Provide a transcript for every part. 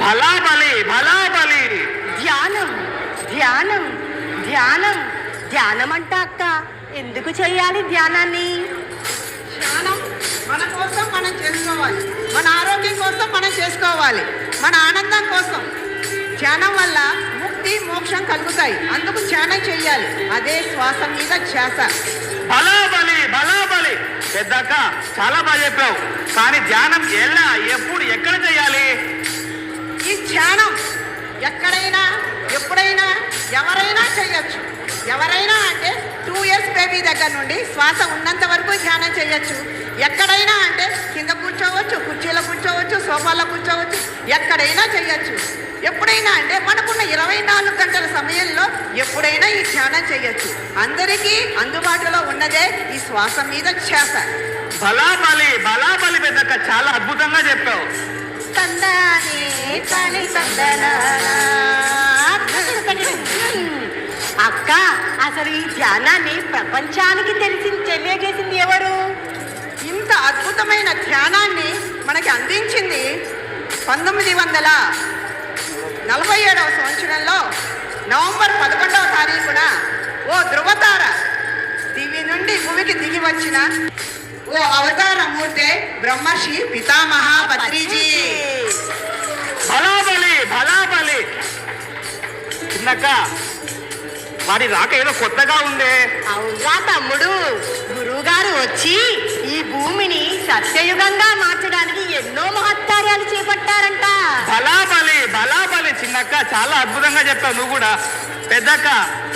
భలా బలి భలా బలి. ధ్యానం ధ్యానం ధ్యానం ధ్యానం అంట అక్క. ఎందుకు చేయాలి ధ్యానాన్ని? ధ్యానం మన కోసం మనం చేసుకోవాలి, మన ఆరోగ్యం కోసం మనం చేసుకోవాలి, మన ఆనందం కోసం. ధ్యానం వల్ల ముక్తి మోక్షం కలుగుతాయి. అందుకు ధ్యానం చెయ్యాలి. అదే శ్వాస మీద ధ్యాస. భలా బలి భలా బలి. పెద్దక్క చాలా బాగా చెప్పావు. కానీ ధ్యానం ఎలా, ఎప్పుడు, ఎక్కడ చేయాలి? ఈ ధ్యానం ఎక్కడైనా ఎప్పుడైనా ఎవరైనా చేయొచ్చు. ఎవరైనా అంటే 2 years బేబీ దగ్గర నుండి శ్వాస ఉన్నంత వరకు ధ్యానం చేయొచ్చు. ఎక్కడైనా అంటే కింద కూర్చోవచ్చు, కుర్చీలో కూర్చోవచ్చు, సోఫాలో కూర్చోవచ్చు, ఎక్కడైనా చేయొచ్చు. ఎప్పుడైనా అంటే మనకున్న 24 గంటల సమయంలో ఎప్పుడైనా ఈ ధ్యానం చేయొచ్చు. అందరికీ అందుబాటులో ఉన్నదే ఈ శ్వాస మీద ధ్యాస. భలా బలి పెద్దక్క చాలా అద్భుతంగా చెప్పావు. తందానే తని తందనానా. అక్క, అసలు ఈ ధ్యానాన్ని ప్రపంచానికి తెలియజేసింది ఎవరు? ఇంత అద్భుతమైన ధ్యానాన్ని మనకి అందించింది 1947వ సంవత్సరంలో నవంబర్ 11వ తారీఖున ఓ ధృవతార దివి నుండి భూమికి దిగి వచ్చిన ఓ అవతార మూర్తే బ్రహ్మర్షి పితామహ పత్రిజీ. భలా బలి. చిన్నక్క, వాడి రాక ఏదో కొత్తగా ఉందే. అవునా తమ్ముడు, గురువు గారు వచ్చి ఈ భూమిని సత్యయుగంగా మార్చడానికి ఎన్నో మహత్కార్యాలు చేపట్టారంట. భలా బలి చిన్నక్క, చాలా అద్భుతంగా చెప్తావు నువ్వు కూడా. పెద్దక్క,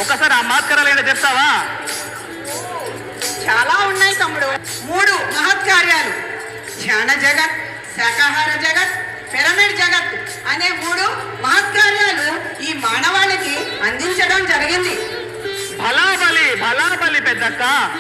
ఒకసారి ఆ మాస్కరాలు ఏంటో చెప్తావా? చాలా ఉన్నాయి తమ్ముడు. 3 మహత్కార్యాలు: ధ్యాన జగత్, శాకాహార జగత్, పిరమిడ్ జగత్ అనే 3 మహత్కార్యాలు ఈ మానవాళికి అందించడం జరిగింది. భలా బలి పెద్దక్క.